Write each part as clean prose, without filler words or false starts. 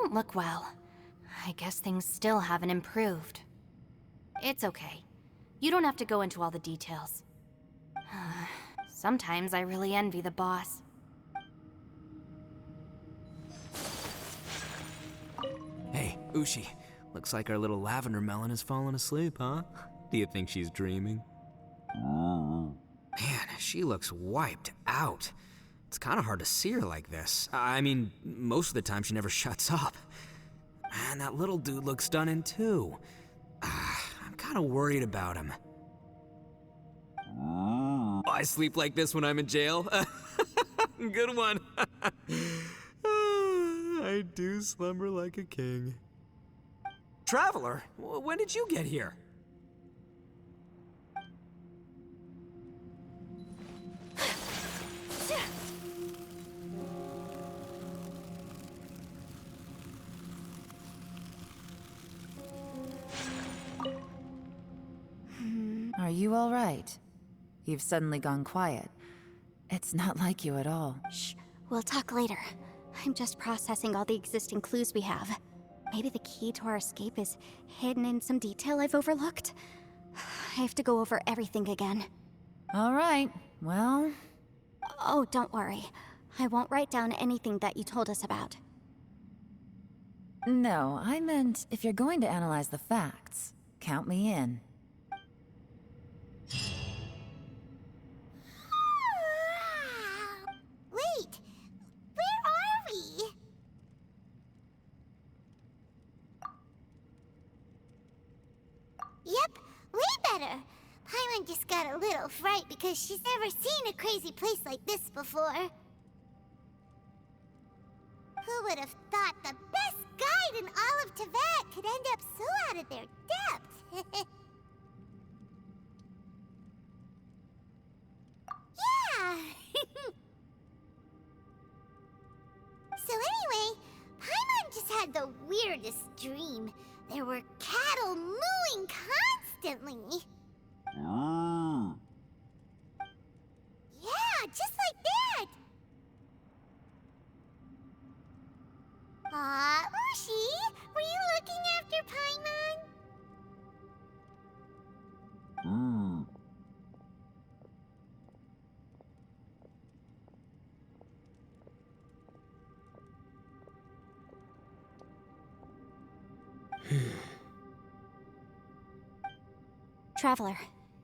don't look well. I guess things still haven't improved. It's okay. You don't have to go into all the details. Sometimes I really envy the boss. Hey, Ushi. Looks like our little lavender melon has fallen asleep, huh? Do you think she's dreaming? Man, she looks wiped out. It's kind of hard to see her like this. I mean, most of the time she never shuts up. Man, that little dude looks stunning too. I'm kind of worried about him. I sleep like this when I'm in jail. Good one. I do slumber like a king. Traveler, when did you get here? Are you all right? You've suddenly gone quiet. It's not like you at all. Shh, we'll talk later. I'm just processing all the existing clues we have. Maybe the key to our escape is hidden in some detail I've overlooked. I have to go over everything again. All right, well... Oh, don't worry. I won't write down anything that you told us about. No, I meant if you're going to analyze the facts, count me in. Wait! Where are we? Yep, way better. Paimon just got a little fright because she's never seen a crazy place like this before. Who would have thought the best guide in all of Tibet could end up so out of their depth? Yeah! So anyway, Paimon just had the weirdest dream. There were cattle mooing constantly. Yeah, just like that. Aw, Ushi, were you looking after Paimon? Traveler,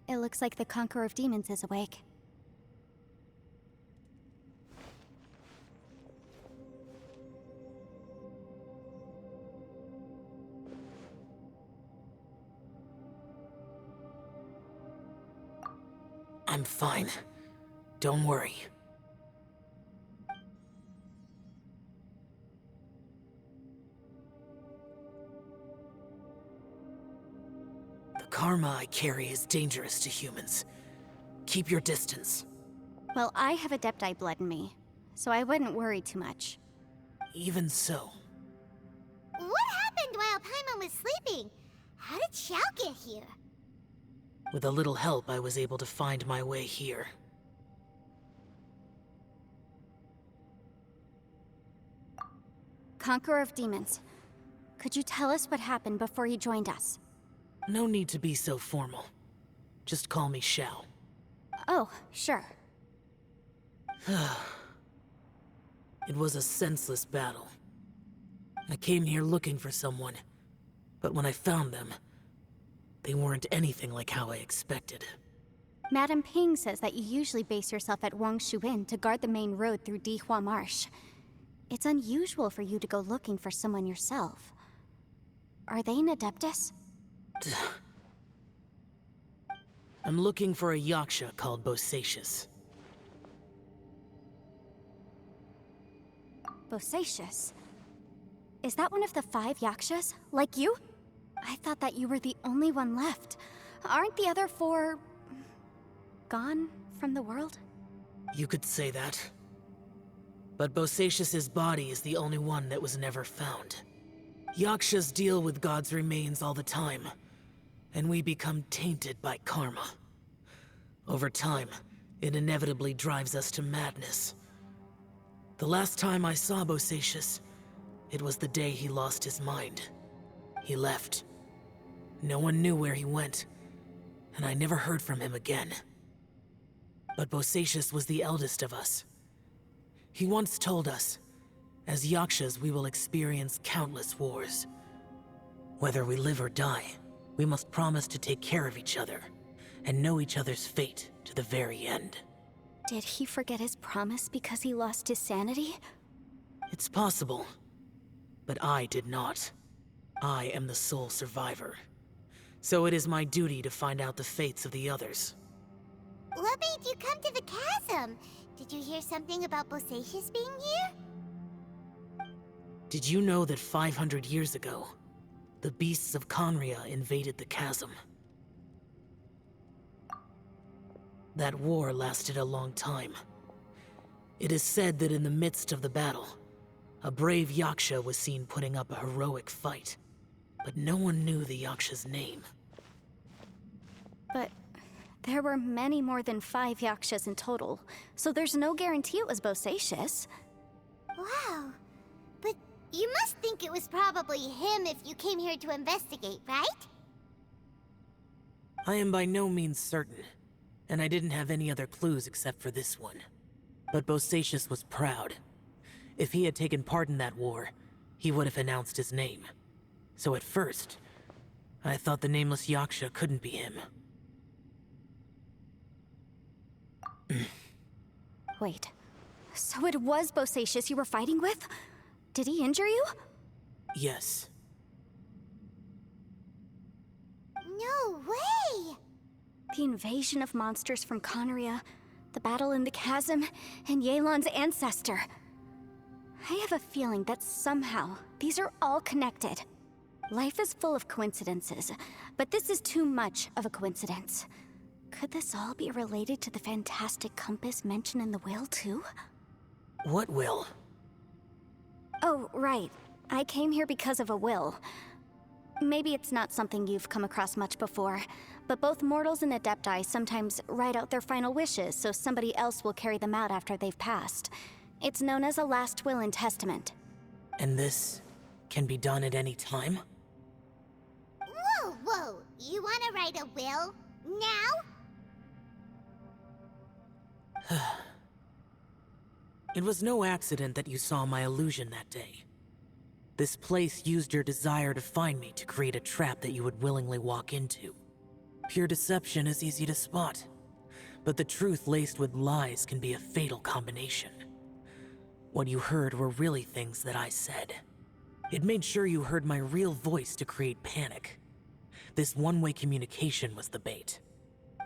it looks like the Conqueror of Demons is awake. I'm fine. Don't worry. The karma I carry is dangerous to humans. Keep your distance. Well, I have Adepti blood in me, so I wouldn't worry too much. Even so, What happened while Paimon was sleeping? How did Xiao get here? with a little help, I was able to find my way here. Conqueror of Demons, could you tell us what happened before you joined us? No need to be so formal. Just call me Xiao. Oh, sure. It was a senseless battle. I came here looking for someone, but when I found them, they weren't anything like how I expected. Madame Ping says that you usually base yourself at Wangshu Inn to guard the main road through Dihua Marsh. It's unusual for you to go looking for someone yourself. Are they an Adeptus? I'm looking for a yaksha called Bosacius. Bosacius? Is that one of the 5 yakshas, like you? I thought that you were the only one left. Aren't the other 4... gone from the world? You could say that. But Bosacius's body is the only one that was never found. Yakshas deal with God's remains all the time, and we become tainted by karma. Over time, it inevitably drives us to madness. The last time I saw Bosacius, It was the day he lost his mind. He left. No one knew where he went, and I never heard from him again. But Bosacius was the eldest of us. He once told us, as Yakshas we will experience countless wars. Whether we live or die, we must promise to take care of each other, and know each other's fate to the very end. Did he forget his promise because he lost his sanity? It's possible, but I did not. I am the sole survivor. So it is my duty to find out the fates of the others. What made you come to the chasm? Did you hear something about Bosacius being here? Did you know that 500 years ago, the beasts of Conria invaded the chasm? That war lasted a long time. It is said that in the midst of the battle, a brave Yaksha was seen putting up a heroic fight, but no one knew the Yaksha's name. But there were many more than 5 Yakshas in total, so there's no guarantee it was Bosacius. Wow. But you must think it was probably him if you came here to investigate, right? I am by no means certain, and I didn't have any other clues except for this one. But Bosacius was proud. If he had taken part in that war, he would have announced his name. So at first, I thought the nameless Yaksha couldn't be him. Wait, so it was Bosacius you were fighting with? Did he injure you? Yes. No way! The invasion of monsters from Conria, the battle in the chasm, and Yelan's ancestor. I have a feeling that somehow these are all connected. Life is full of coincidences, but this is too much of a coincidence. Could this all be related to the fantastic compass mentioned in the will, too? What will? Oh, right. I came here because of a will. Maybe it's not something you've come across much before, but both mortals and adepti sometimes write out their final wishes so somebody else will carry them out after they've passed. It's known as a last will and testament. And this can be done at any time? Whoa, whoa! You wanna write a will? Now? It was no accident that you saw my illusion that day. This place used your desire to find me to create a trap that you would willingly walk into. Pure deception is easy to spot, but the truth laced with lies can be a fatal combination. What you heard were really things that I said. It made sure you heard my real voice to create panic. This one-way communication was the bait.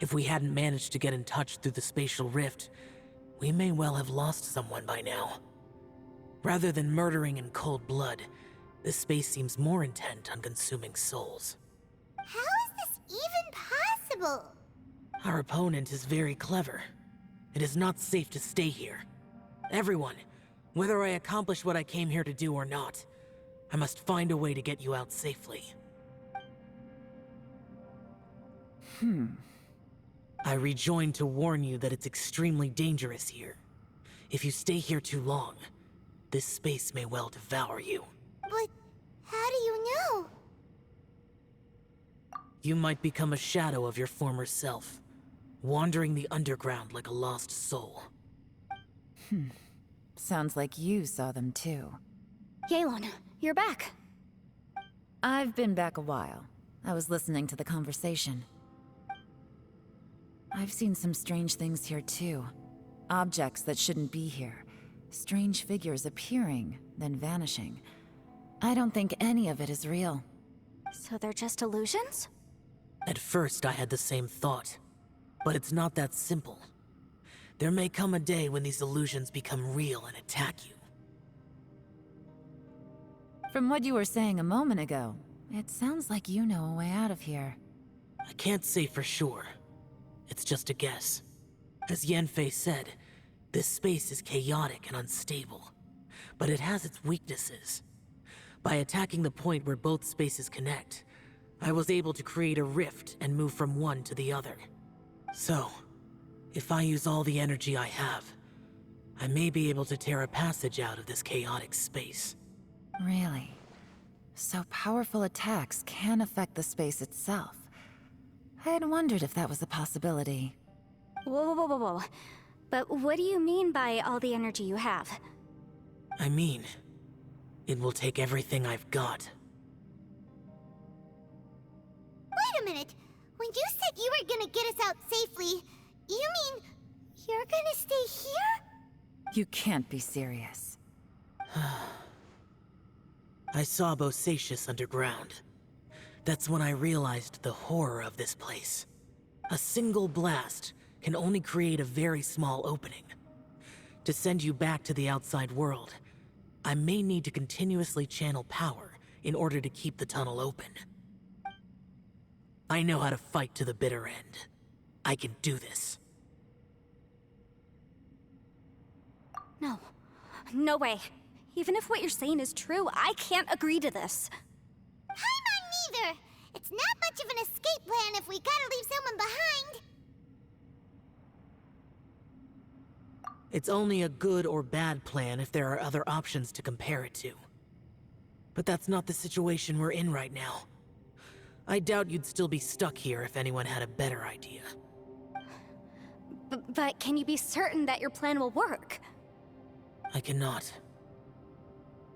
If we hadn't managed to get in touch through the spatial rift, we may well have lost someone by now. Rather than murdering in cold blood, this space seems more intent on consuming souls. How is this even possible? Our opponent is very clever. It is not safe to stay here. Everyone, whether I accomplish what I came here to do or not, I must find a way to get you out safely. I rejoined to warn you that it's extremely dangerous here. If you stay here too long, this space may well devour you. But how do you know? You might become a shadow of your former self, wandering the underground like a lost soul. Sounds like you saw them too. Yelan, you're back. I've been back a while. I was listening to the conversation. I've seen some strange things here too. Objects that shouldn't be here. Strange figures appearing, then vanishing. I don't think any of it is real. So they're just illusions? At first, I had the same thought. But it's not that simple. There may come a day when these illusions become real and attack you. From what you were saying a moment ago, it sounds like you know a way out of here. I can't say for sure. It's just a guess. As Yanfei said, this space is chaotic and unstable, but it has its weaknesses. By attacking the point where both spaces connect, I was able to create a rift and move from one to the other. So, if I use all the energy I have, I may be able to tear a passage out of this chaotic space. Really? So powerful attacks can affect the space itself. I had wondered if that was a possibility. Whoa, whoa, whoa, whoa. But what do you mean by all the energy you have? I mean, it will take everything I've got. Wait a minute. When you said you were gonna get us out safely, you mean you're gonna stay here? You can't be serious. I saw Bosacius underground. That's when I realized the horror of this place. A single blast can only create a very small opening. To send you back to the outside world, I may need to continuously channel power in order to keep the tunnel open. I know how to fight to the bitter end. I can do this. No. No way. Even if what you're saying is true, I can't agree to this. I'm on neither. It's not much of an escape plan if we gotta leave someone behind. It's only a good or bad plan if there are other options to compare it to. But that's not the situation we're in right now. I doubt you'd still be stuck here if anyone had a better idea. But can you be certain that your plan will work? I cannot.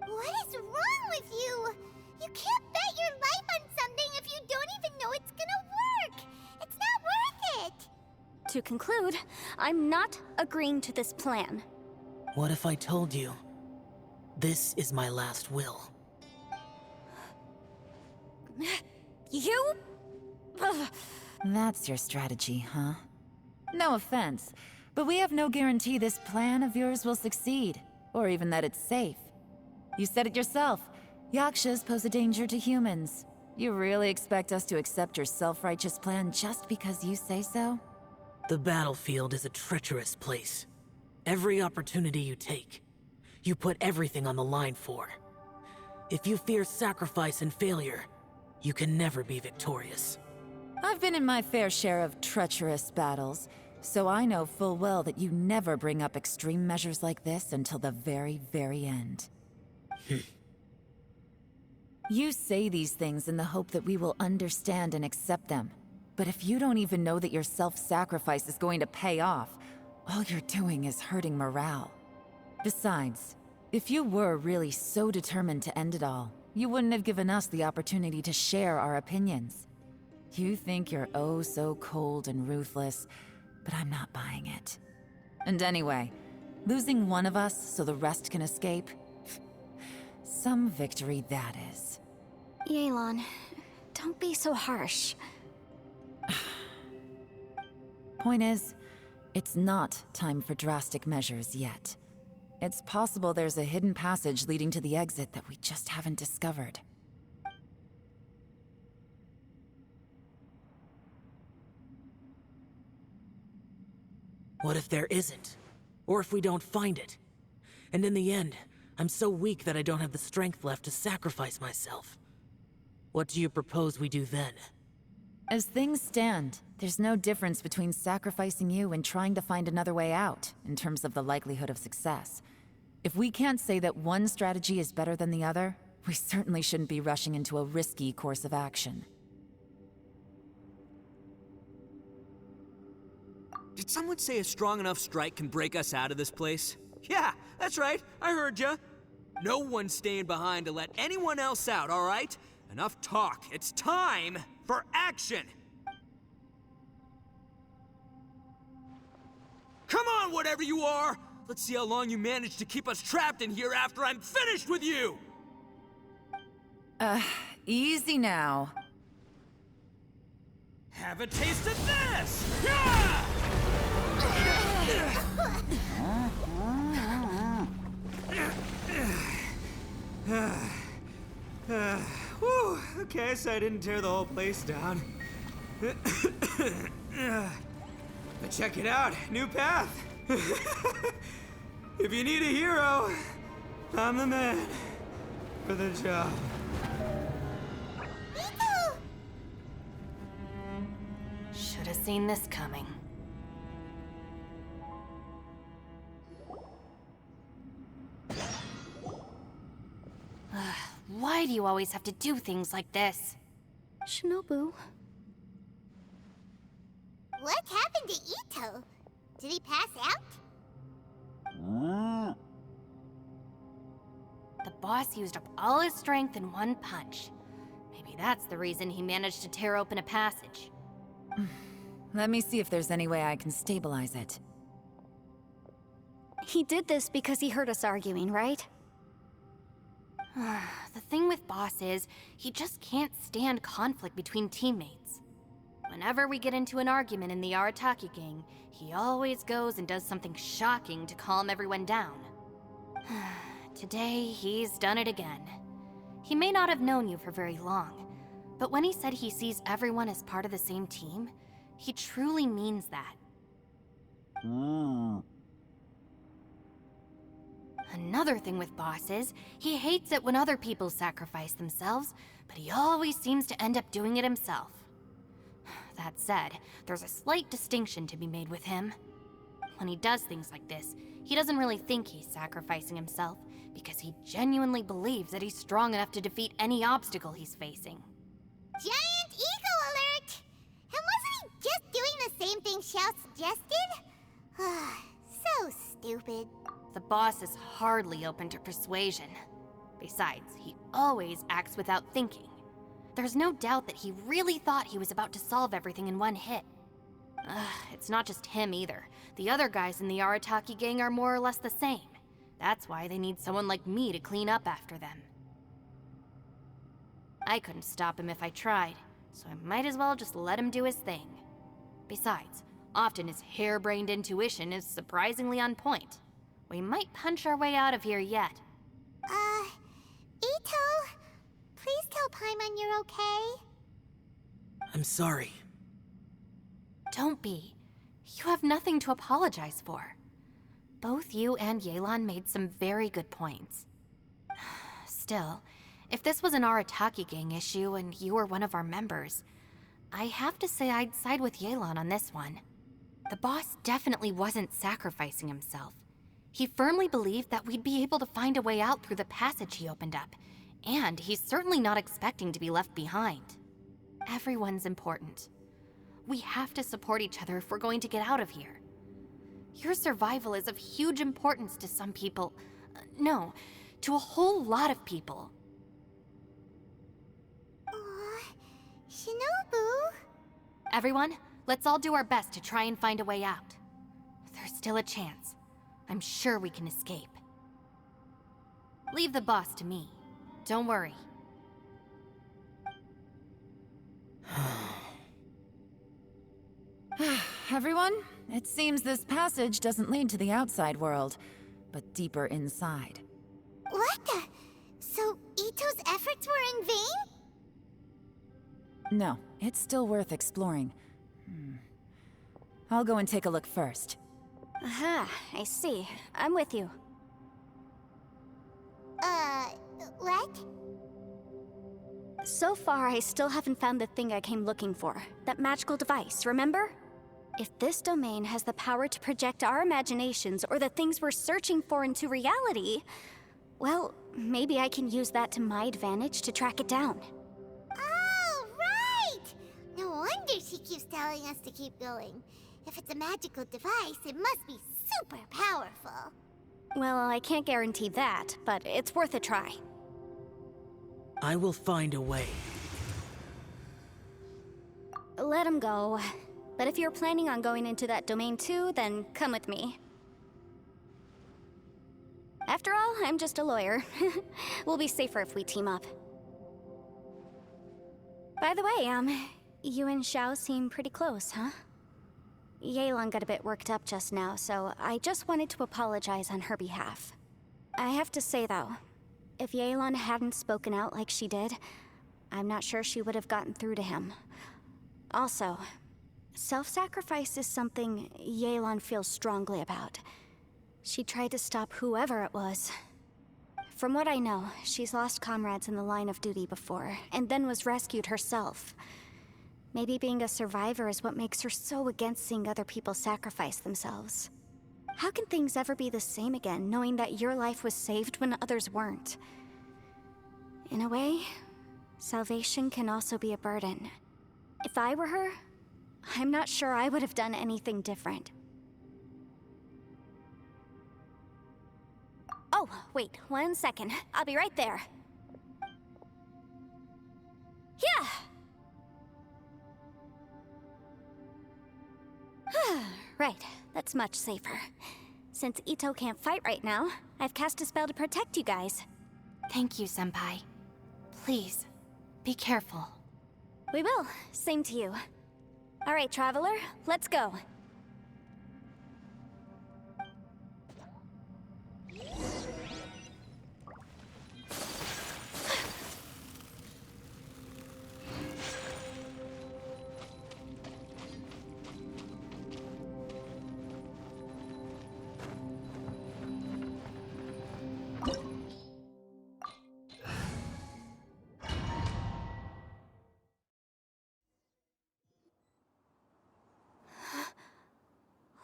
What is wrong with you? You can't bet your life on something if you don't even know it's gonna work. It's not worth it. To conclude, I'm not agreeing to this plan. What if I told you, this is my last will? You? Ugh. That's your strategy, huh? No offense, but we have no guarantee this plan of yours will succeed, or even that it's safe. You said it yourself. Yakshas pose a danger to humans. You really expect us to accept your self-righteous plan just because you say so? The battlefield is a treacherous place. Every opportunity you take, you put everything on the line for. If you fear sacrifice and failure, you can never be victorious. I've been in my fair share of treacherous battles, so I know full well that you never bring up extreme measures like this until the very, very end. You say these things in the hope that we will understand and accept them. But if you don't even know that your self-sacrifice is going to pay off, all you're doing is hurting morale. Besides, if you were really so determined to end it all, you wouldn't have given us the opportunity to share our opinions. You think you're oh so cold and ruthless, but I'm not buying it. And anyway, losing one of us so the rest can escape? Some victory that is. Yelan, don't be so harsh. Point is, it's not time for drastic measures yet. It's possible there's a hidden passage leading to the exit that we just haven't discovered. What if there isn't? Or if we don't find it? And in the end, I'm so weak that I don't have the strength left to sacrifice myself. What do you propose we do then? As things stand, there's no difference between sacrificing you and trying to find another way out, in terms of the likelihood of success. If we can't say that one strategy is better than the other, we certainly shouldn't be rushing into a risky course of action. Did someone say a strong enough strike can break us out of this place? Yeah, that's right. I heard ya. No one's staying behind to let anyone else out, all right? Enough talk. It's time for action! Come on, whatever you are! Let's see how long you manage to keep us trapped in here after I'm finished with you! Easy now. Have a taste of this! Yeah! Whew, okay, so I didn't tear the whole place down. But check it out, new path. If you need a hero, I'm the man for the job. Should have seen this coming. Ugh, do you always have to do things like this? Shinobu. What happened to Ito? Did he pass out? The boss used up all his strength in one punch. Maybe that's the reason he managed to tear open a passage. Let me see if there's any way I can stabilize it. He did this because he heard us arguing, right? The thing with Boss is, he just can't stand conflict between teammates. Whenever we get into an argument in the Arataki gang, he always goes and does something shocking to calm everyone down. Today, he's done it again. He may not have known you for very long, but when he said he sees everyone as part of the same team, he truly means that. Another thing with Boss is, he hates it when other people sacrifice themselves, but he always seems to end up doing it himself. That said, there's a slight distinction to be made with him. When he does things like this, he doesn't really think he's sacrificing himself, because he genuinely believes that he's strong enough to defeat any obstacle he's facing. Giant ego alert! And wasn't he just doing the same thing Xiao suggested? So stupid. The boss is hardly open to persuasion. Besides, he always acts without thinking. There's no doubt that he really thought he was about to solve everything in one hit. It's not just him either. The other guys in the Arataki gang are more or less the same. That's why they need someone like me to clean up after them. I couldn't stop him if I tried, so I might as well just let him do his thing. Besides, often his harebrained intuition is surprisingly on point. We might punch our way out of here yet. Ito, please tell Paimon you're okay. I'm sorry. Don't be. You have nothing to apologize for. Both you and Yelan made some very good points. Still, if this was an Arataki gang issue and you were one of our members, I have to say I'd side with Yelan on this one. The boss definitely wasn't sacrificing himself. He firmly believed that we'd be able to find a way out through the passage he opened up, and he's certainly not expecting to be left behind. Everyone's important. We have to support each other if we're going to get out of here. Your survival is of huge importance to some people. No, to a whole lot of people. Shinobu? Everyone, let's all do our best to try and find a way out. There's still a chance. I'm sure we can escape. Leave the boss to me. Don't worry. Everyone, it seems this passage doesn't lead to the outside world, but deeper inside. What the? So Ito's efforts were in vain? No, it's still worth exploring. I'll go and take a look first. Aha, I see. I'm with you. What? So far, I still haven't found the thing I came looking for. That magical device, remember? If this domain has the power to project our imaginations or the things we're searching for into reality, well, maybe I can use that to my advantage to track it down. Oh, right! No wonder she keeps telling us to keep going. If it's a magical device, it must be super powerful. Well, I can't guarantee that, but it's worth a try. I will find a way. Let him go. But if you're planning on going into that domain too, then come with me. After all, I'm just a lawyer. We'll be safer if we team up. By the way, you and Xiao seem pretty close, huh? Yelan got a bit worked up just now, so I just wanted to apologize on her behalf. I have to say though, if Yelan hadn't spoken out like she did, I'm not sure she would have gotten through to him. Also, self-sacrifice is something Yelan feels strongly about. She tried to stop whoever it was. From what I know, she's lost comrades in the line of duty before, and then was rescued herself. Maybe being a survivor is what makes her so against seeing other people sacrifice themselves. How can things ever be the same again, knowing that your life was saved when others weren't? In a way, salvation can also be a burden. If I were her, I'm not sure I would have done anything different. Oh, wait, 1 second. I'll be right there. Yeah! Right, that's much safer. Since Ito can't fight right now, I've cast a spell to protect you guys. Thank you, Senpai. Please, be careful. We will. Same to you. All right, Traveler, let's go.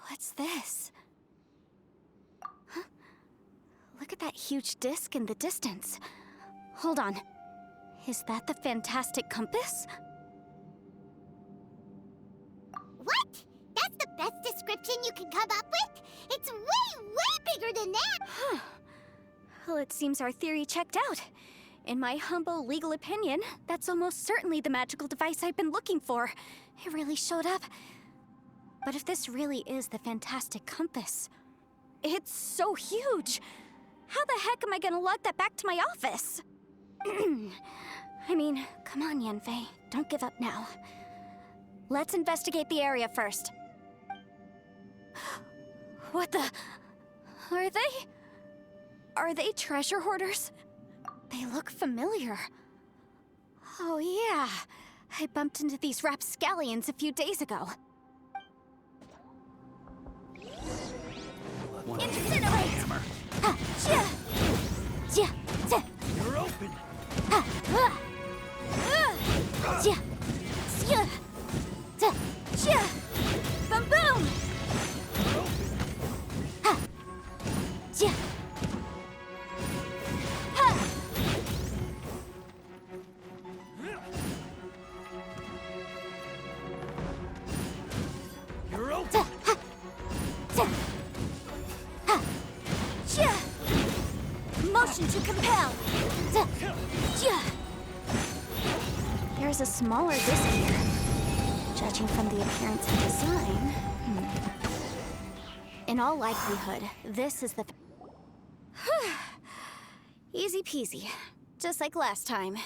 What's this? Huh? Look at that huge disc in the distance. Hold on. Is that the fantastic compass? What? That's the best description you can come up with? It's way bigger than that! Huh. Well, it seems our theory checked out. In my humble legal opinion, that's almost certainly the magical device I've been looking for. It really showed up. But if this really is the fantastic compass, it's so huge! How the heck am I gonna lug that back to my office? I mean, come on, Yanfei. Don't give up now. Let's investigate the area first. What the... Are they treasure hoarders? They look familiar. Oh yeah, I bumped into these rapscallions a few days ago. Incinerate! Hammer. Ha! Chia! Chia! Chia! You're open. Ha! Chia! Chia! Chia! Chia! Boom boom! Ha! Chia! Ha! You're open. Chia! Ha! Chia! Ha! Chia! Motion to compel! Chia! Chia! There's a smaller disc here. Judging from the appearance and design... In all likelihood, this is the... Easy peasy. Just like last time.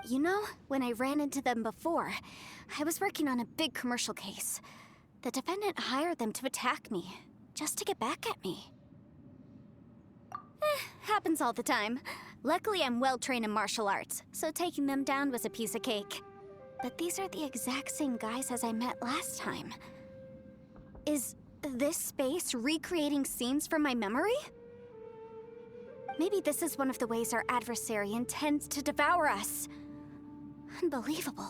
You know, when I ran into them before, I was working on a big commercial case. The defendant hired them to attack me, just to get back at me. Happens all the time. Luckily, I'm well-trained in martial arts, so taking them down was a piece of cake. But these are the exact same guys as I met last time. Is this space recreating scenes from my memory? Maybe this is one of the ways our adversary intends to devour us. Unbelievable.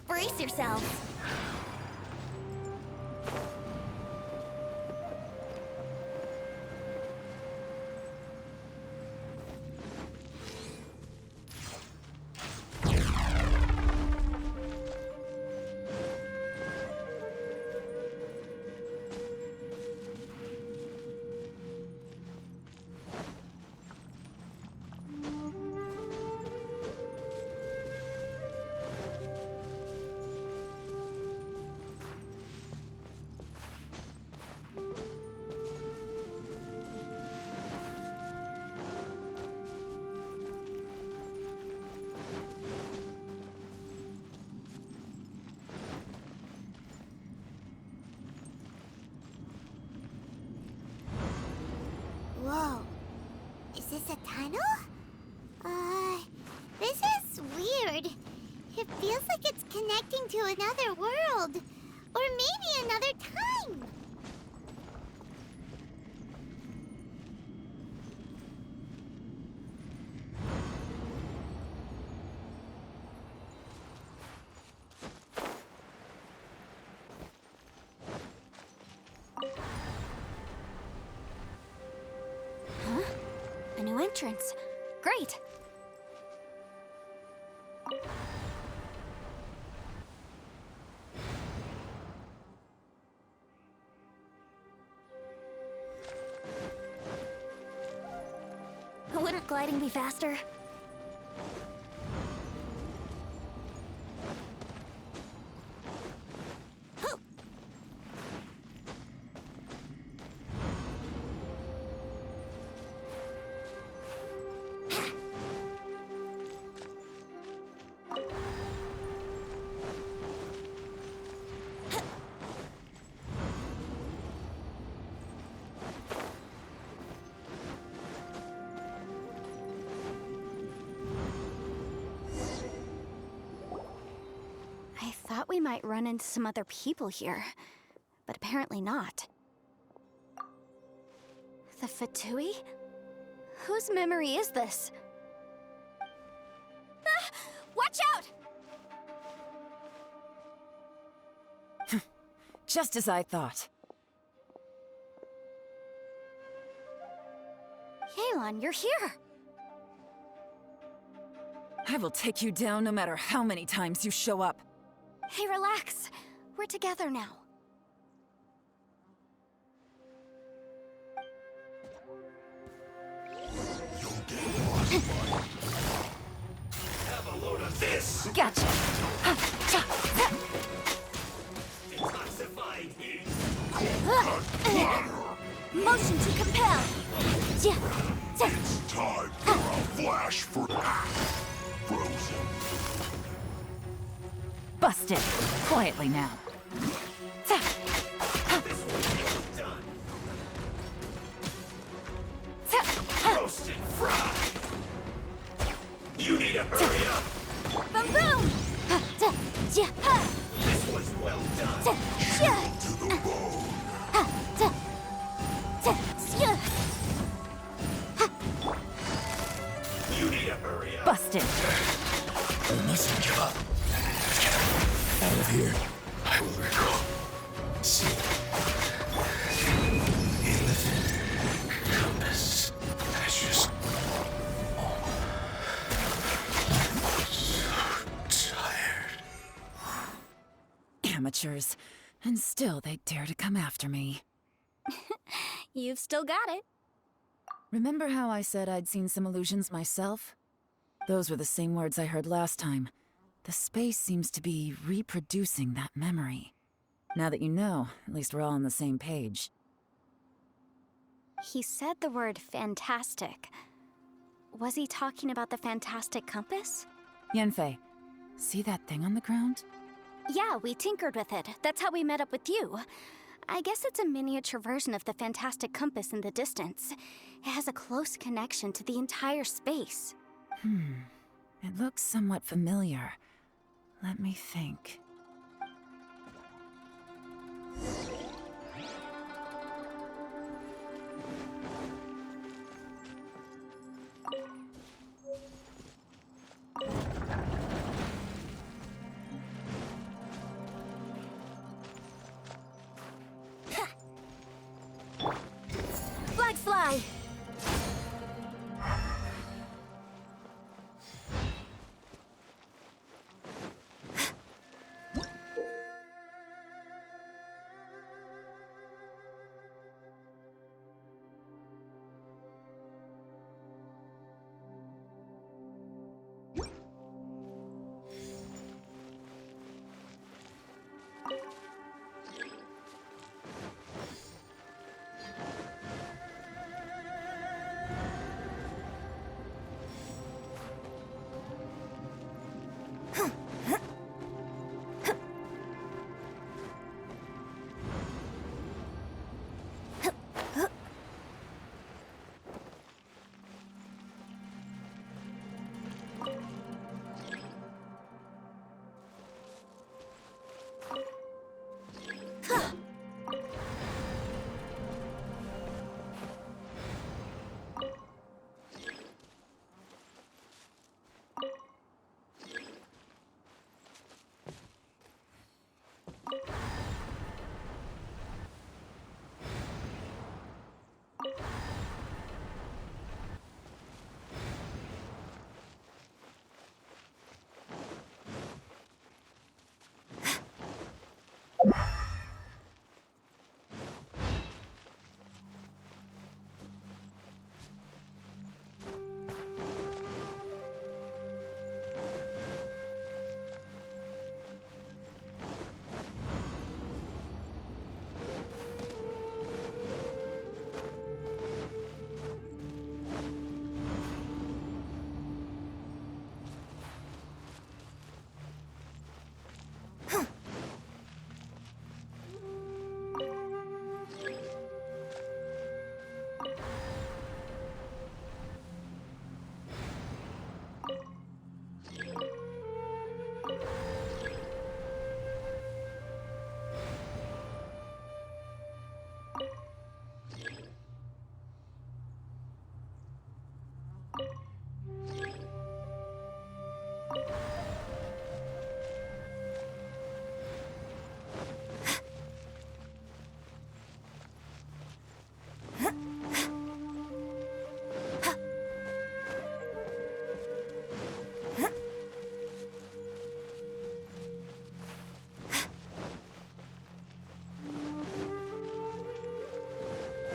Brace yourselves. Whoa. Is this a tunnel? This is weird. It it feels like it's connecting to another world. Or maybe another time. Huh? A new entrance. Great. Wouldn't gliding be faster? I thought we might run into some other people here, but apparently not. The Fatui? Whose memory is this? Ah! Watch out! Just as I thought. Yelan, you're here! I will take you down no matter how many times you show up. Hey, relax. We're together now. Have a load of this! Gotcha! Detoxifying heat! Motion to compel! Time for a flash for Frozen. Busted! Quietly now. Roasted fried! You need to hurry up! Boom boom! This was well done! To the bone. You need to hurry up! Busted! We mustn't give up. Out of here, I will recall. See. Elephant. Compass. Ashes. I'm so tired. Amateurs. And still they dare to come after me. You've still got it. Remember how I said I'd seen some illusions myself? Those were the same words I heard last time. The space seems to be reproducing that memory. Now that you know, at least we're all on the same page. He said the word fantastic. Was he talking about the fantastic compass? Yanfei, see that thing on the ground? Yeah, we tinkered with it. That's how we met up with you. I guess it's a miniature version of the fantastic compass in the distance. It has a close connection to the entire space. It looks somewhat familiar. Let me think. Flag fly!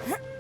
Huh?